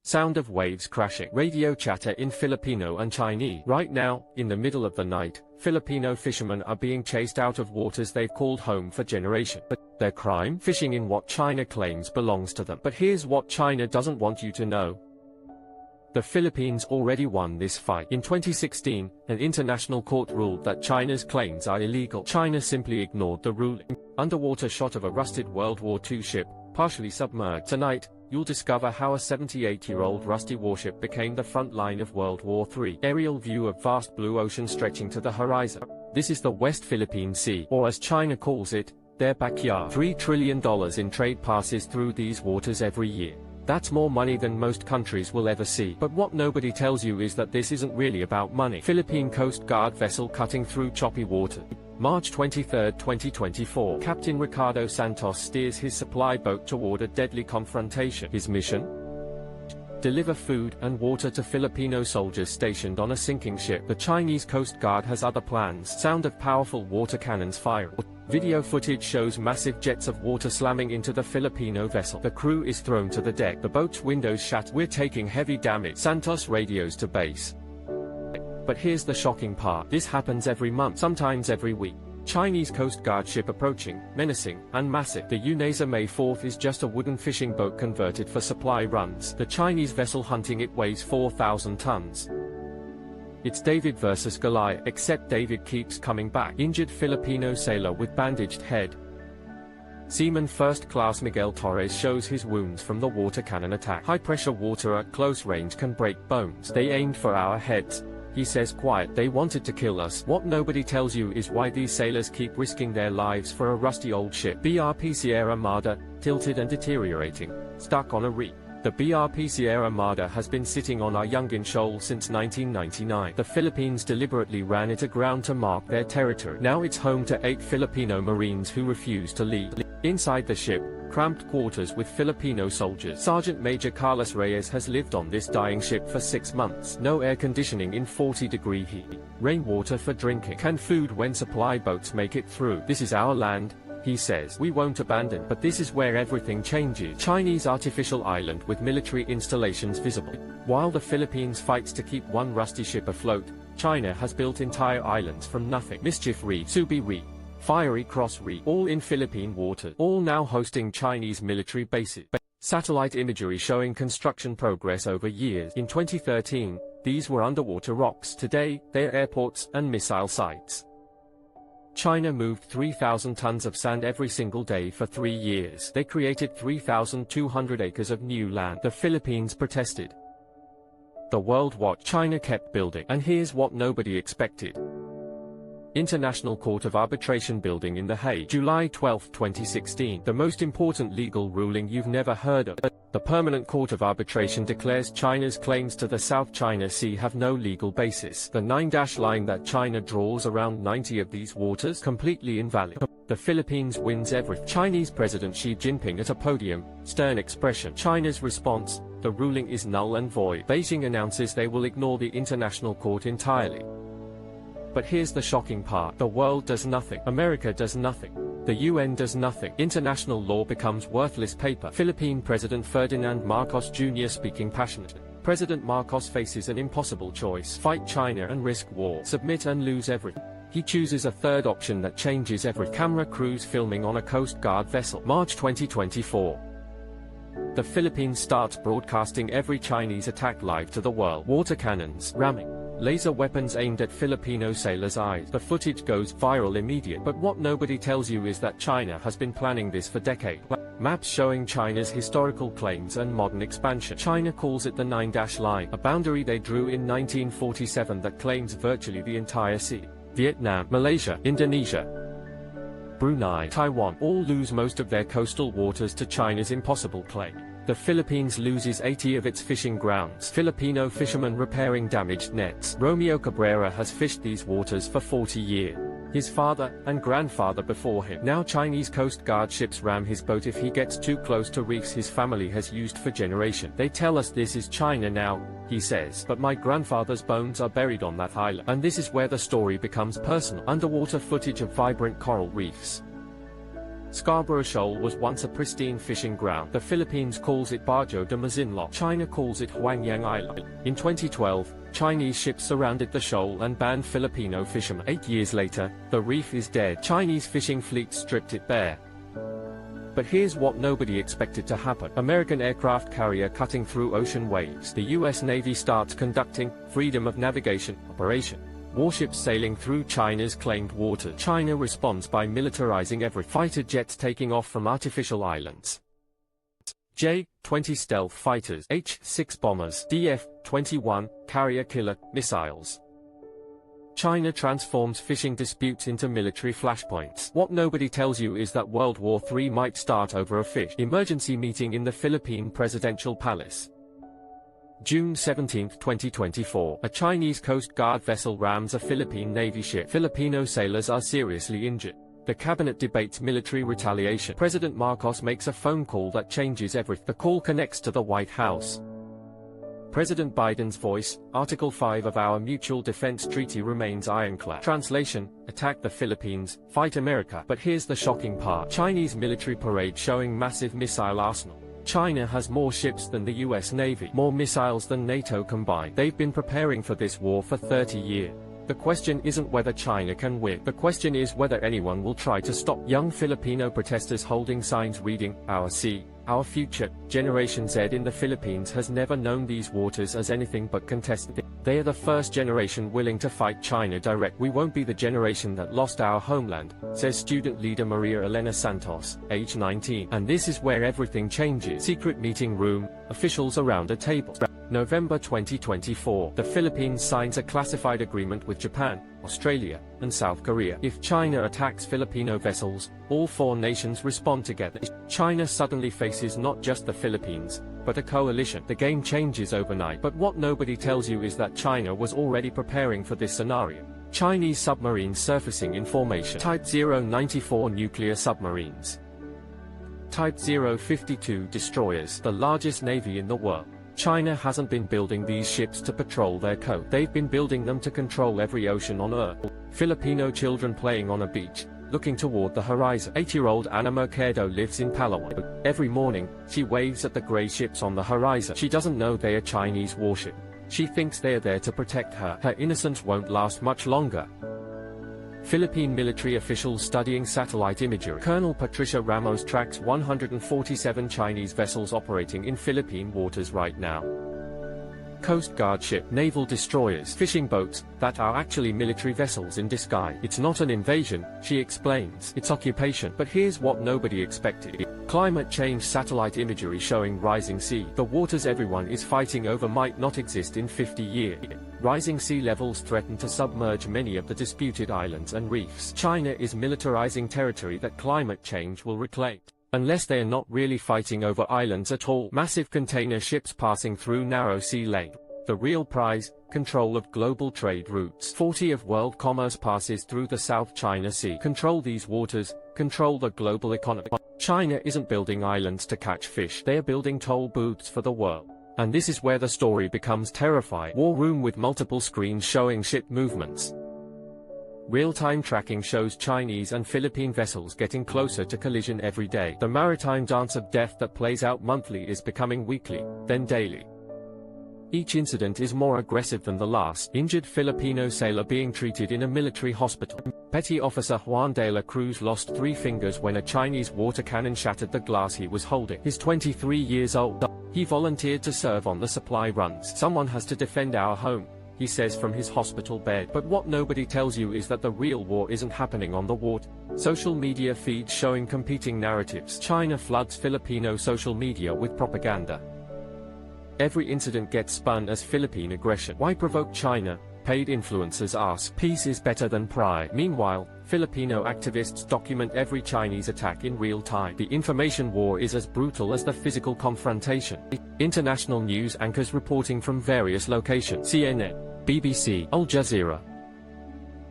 Sound of waves crashing. Radio chatter in Filipino and Chinese. Right now, in the middle of the night, Filipino fishermen are being chased out of waters they've called home for generations. But their crime? Fishing in what China claims belongs to them. But here's what China doesn't want you to know. The Philippines already won this fight. In 2016, an international court ruled that China's claims are illegal. China simply ignored the ruling. Underwater shot of a rusted World War II ship, partially submerged. Tonight, you'll discover how a 78-year-old rusty warship became the front line of World War III. Aerial view of vast blue ocean stretching to the horizon. This is the West Philippine Sea, or as China calls it, their backyard. $3 trillion in trade passes through these waters every year. That's more money than most countries will ever see. But what nobody tells you is that this isn't really about money. Philippine Coast Guard vessel cutting through choppy water. March 23, 2024. Captain Ricardo Santos steers his supply boat toward a deadly confrontation. His mission? Deliver food and water to Filipino soldiers stationed on a sinking ship. The Chinese Coast Guard has other plans. Sound of powerful water cannons firing. Video footage shows massive jets of water slamming into the Filipino vessel. The crew is thrown to the deck. The boat's windows shatter. We're taking heavy damage. Santos radios to base. But here's the shocking part. This happens every month, sometimes every week. Chinese Coast Guard ship approaching, menacing, and massive. The UNASA May 4th is just a wooden fishing boat converted for supply runs. The Chinese vessel hunting it weighs 4,000 tons. It's David versus Goliath, except David keeps coming back. Injured Filipino sailor with bandaged head. Seaman First Class Miguel Torres shows his wounds from the water cannon attack. High-pressure water at close range can break bones. They aimed for our heads. He says quiet, they wanted to kill us. What nobody tells you is why these sailors keep risking their lives for a rusty old ship. BRP Sierra Madre, tilted and deteriorating, stuck on a reef. The BRP Sierra Madre has been sitting on our Yungin Shoal since 1999. The Philippines deliberately ran it aground to mark their territory. Now it's home to 8 Filipino Marines who refuse to leave. Inside the ship, cramped quarters with Filipino soldiers. Sergeant Major Carlos Reyes has lived on this dying ship for 6 months. No air conditioning in 40-degree heat. Rainwater for drinking. Canned food when supply boats make it through. This is our land, he says. We won't abandon. But this is where everything changes. Chinese artificial island with military installations visible. While the Philippines fights to keep one rusty ship afloat, China has built entire islands from nothing. Mischief Reef, Subi Reef, Fiery Cross Reef, all in Philippine waters, all now hosting Chinese military bases. Satellite imagery showing construction progress over years. In 2013, these were underwater rocks. Today, they're airports and missile sites. China moved 3,000 tons of sand every single day for 3 years. They created 3,200 acres of new land. The Philippines protested. The world watched. China kept building. And here's what nobody expected. International Court of Arbitration building in The Hague, July 12, 2016. The most important legal ruling you've never heard of. The Permanent Court of Arbitration declares China's claims to the South China Sea have no legal basis. The 9-dash line that China draws around 90 of these waters, completely invalid. The Philippines wins everything. Chinese President Xi Jinping at a podium, stern expression. China's response, the ruling is null and void. Beijing announces they will ignore the International Court entirely. But here's the shocking part. The world does nothing. America does nothing. The UN does nothing. International law becomes worthless paper. Philippine President Ferdinand Marcos Jr. speaking passionately. President Marcos faces an impossible choice. Fight China and risk war. Submit and lose everything. He chooses a third option that changes everything. Camera crews filming on a Coast Guard vessel. March 2024. The Philippines starts broadcasting every Chinese attack live to the world. Water cannons, ramming. Laser weapons aimed at Filipino sailors' eyes. The footage goes viral immediately. But what nobody tells you is that China has been planning this for decades. Maps showing China's historical claims and modern expansion. China calls it the 9-dash line, a boundary they drew in 1947 that claims virtually the entire sea. Vietnam, Malaysia, Indonesia, Brunei, Taiwan, all lose most of their coastal waters to China's impossible claim. The Philippines loses 80 of its fishing grounds. Filipino fishermen repairing damaged nets. Romeo Cabrera has fished these waters for 40 years. His father and grandfather before him. Now Chinese Coast Guard ships ram his boat if he gets too close to reefs his family has used for generations. They tell us this is China now, he says. But my grandfather's bones are buried on that island. And this is where the story becomes personal. Underwater footage of vibrant coral reefs. Scarborough Shoal was once a pristine fishing ground. The Philippines calls it Bajo de Masinloc. China calls it Huangyang Island. In 2012, Chinese ships surrounded the shoal and banned Filipino fishermen. 8 years later, the reef is dead. Chinese fishing fleets stripped it bare. But here's what nobody expected to happen. American aircraft carrier cutting through ocean waves. The US Navy starts conducting freedom of navigation operation. Warships sailing through China's claimed waters. China responds by militarizing every fighter jets taking off from artificial islands. J-20 stealth fighters, H-6 bombers, DF-21 carrier killer missiles. China transforms fishing disputes into military flashpoints. What nobody tells you is that World War III might start over a fish. Emergency meeting in the Philippine Presidential Palace. June 17, 2024. A Chinese Coast Guard vessel rams a Philippine Navy ship. Filipino sailors are seriously injured. The cabinet debates military retaliation. President Marcos makes a phone call that changes everything. The call connects to the White House. President Biden's voice, Article 5 of our Mutual Defense Treaty remains ironclad. Translation, attack the Philippines, fight America. But here's the shocking part. Chinese military parade showing massive missile arsenal. China has more ships than the US Navy, more missiles than NATO combined. They've been preparing for this war for 30 years. The question isn't whether China can win. The question is whether anyone will try to stop. Young Filipino protesters holding signs reading, "Our sea, our future." Generation Z in the Philippines has never known these waters as anything but contested. They are the first generation willing to fight China direct. We won't be the generation that lost our homeland, says student leader Maria Elena Santos, age 19. And this is where everything changes. Secret meeting room, officials around a table. November 2024. The Philippines signs a classified agreement with Japan, Australia, and South Korea. If China attacks Filipino vessels, all four nations respond together. China suddenly faces not just the Philippines, but a coalition. The game changes overnight. But what nobody tells you is that China was already preparing for this scenario. Chinese submarines surfacing in formation. Type 094 nuclear submarines. Type 052 destroyers, the largest navy in the world. China hasn't been building these ships to patrol their coast. They've been building them to control every ocean on Earth. Filipino children playing on a beach, looking toward the horizon. 8-year-old Ana Mercado lives in Palawan. Every morning, she waves at the gray ships on the horizon. She doesn't know they are Chinese warship. She thinks they are there to protect her. Her innocence won't last much longer. Philippine military officials studying satellite imagery. Colonel Patricia Ramos tracks 147 Chinese vessels operating in Philippine waters right now. Coast Guard ship, naval destroyers, fishing boats, that are actually military vessels in disguise. It's not an invasion, she explains. It's occupation. But here's what nobody expected. Climate change satellite imagery showing rising sea. The waters everyone is fighting over might not exist in 50 years. Rising sea levels threaten to submerge many of the disputed islands and reefs. China is militarizing territory that climate change will reclaim. Unless they are not really fighting over islands at all. Massive container ships passing through narrow sea lane. The real prize, control of global trade routes. 40% of world commerce passes through the South China Sea. Control these waters, control the global economy. China isn't building islands to catch fish. They are building toll booths for the world. And this is where the story becomes terrifying. War room with multiple screens showing ship movements. Real-time tracking shows Chinese and Philippine vessels getting closer to collision every day. The maritime dance of death that plays out monthly is becoming weekly, then daily. Each incident is more aggressive than the last. Injured Filipino sailor being treated in a military hospital. Petty Officer Juan de la Cruz lost 3 fingers when a Chinese water cannon shattered the glass he was holding. He's 23 years old. He volunteered to serve on the supply runs. Someone has to defend our home, he says from his hospital bed. But what nobody tells you is that the real war isn't happening on the water. Social media feeds showing competing narratives. China floods Filipino social media with propaganda. Every incident gets spun as Philippine aggression. Why provoke China? Paid influencers ask. Peace is better than pride. Meanwhile, Filipino activists document every Chinese attack in real time. The information war is as brutal as the physical confrontation. International news anchors reporting from various locations. CNN, BBC, Al Jazeera,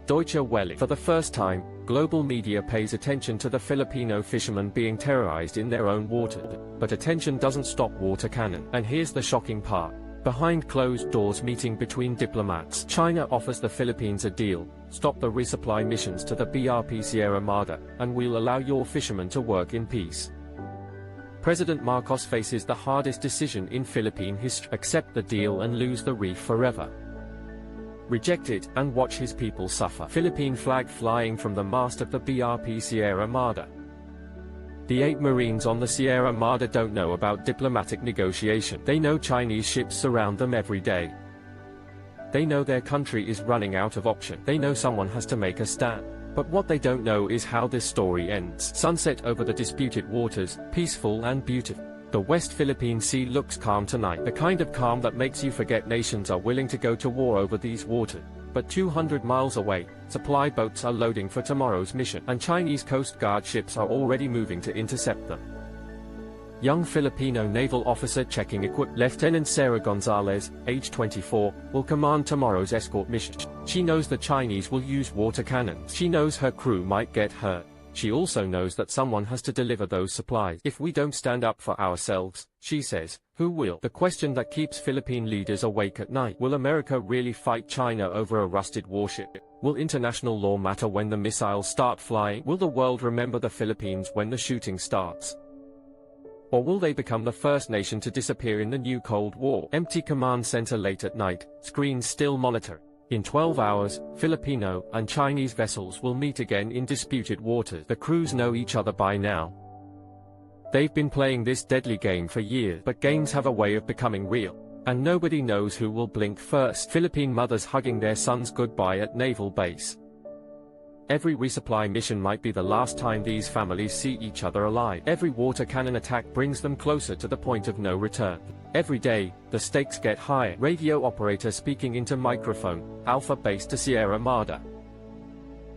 Deutsche Welle. For the first time, global media pays attention to the Filipino fishermen being terrorized in their own water. But attention doesn't stop water cannon. And here's the shocking part. Behind closed doors meeting between diplomats, China offers the Philippines a deal: stop the resupply missions to the BRP Sierra Madre, and we'll allow your fishermen to work in peace. President Marcos faces the hardest decision in Philippine history: accept the deal and lose the reef forever. Reject it, and watch his people suffer. Philippine flag flying from the mast of the BRP Sierra Madre. The 8 Marines on the Sierra Madre don't know about diplomatic negotiation. They know Chinese ships surround them every day. They know their country is running out of options. They know someone has to make a stand. But what they don't know is how this story ends. Sunset over the disputed waters, peaceful and beautiful. The West Philippine Sea looks calm tonight, the kind of calm that makes you forget nations are willing to go to war over these waters. But 200 miles away, supply boats are loading for tomorrow's mission, and Chinese Coast Guard ships are already moving to intercept them. Young Filipino naval officer checking equipment. Lieutenant Sarah Gonzalez, age 24, will command tomorrow's escort mission. She knows the Chinese will use water cannons. She knows her crew might get hurt. She also knows that someone has to deliver those supplies. If we don't stand up for ourselves, she says, who will? The question that keeps Philippine leaders awake at night: will America really fight China over a rusted warship? Will international law matter when the missiles start flying? Will the world remember the Philippines when the shooting starts? Or will they become the first nation to disappear in the new Cold War? Empty command center late at night, screens still monitor. In 12 hours, Filipino and Chinese vessels will meet again in disputed waters. The crews know each other by now. They've been playing this deadly game for years, but games have a way of becoming real. And nobody knows who will blink first. Philippine mothers hugging their sons goodbye at naval base. Every resupply mission might be the last time these families see each other alive. Every water cannon attack brings them closer to the point of no return. Every day, the stakes get higher. Radio operator speaking into microphone, Alpha base to Sierra Madre.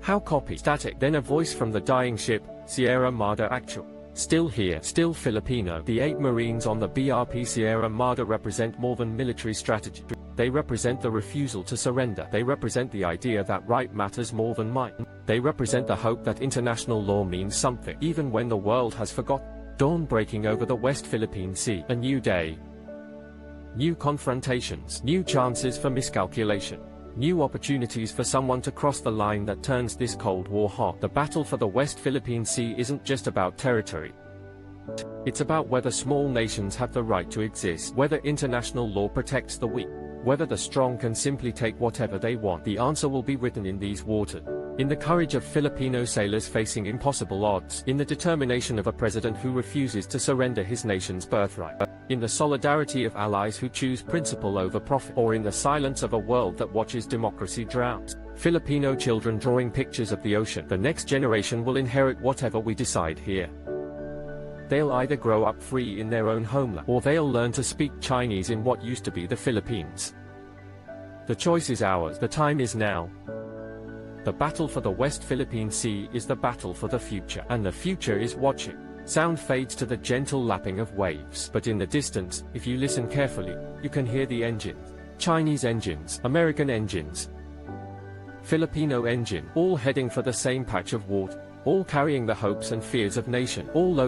How copy? Static. Then a voice from the dying ship, Sierra Madre actual. Still here, still Filipino. The 8 Marines on the BRP Sierra Madre represent more than military strategy. They represent the refusal to surrender. They represent the idea that right matters more than might. They represent the hope that international law means something, even when the world has forgotten. Dawn breaking over the West Philippine Sea. A new day. New confrontations. New chances for miscalculation. New opportunities for someone to cross the line that turns this Cold War hot. The battle for the West Philippine Sea isn't just about territory. It's about whether small nations have the right to exist, whether international law protects the weak, whether the strong can simply take whatever they want. The answer will be written in these waters. In the courage of Filipino sailors facing impossible odds. In the determination of a president who refuses to surrender his nation's birthright. In the solidarity of allies who choose principle over profit. Or in the silence of a world that watches democracy drown. Filipino children drawing pictures of the ocean. The next generation will inherit whatever we decide here. They'll either grow up free in their own homeland, or they'll learn to speak Chinese in what used to be the Philippines. The choice is ours. The time is now. The battle for the West Philippine Sea is the battle for the future, and the future is watching. Sound fades to the gentle lapping of waves, but in the distance, if you listen carefully, you can hear the engines. Chinese engines, American engines, Filipino engine, all heading for the same patch of water, all carrying the hopes and fears of nation, all loaded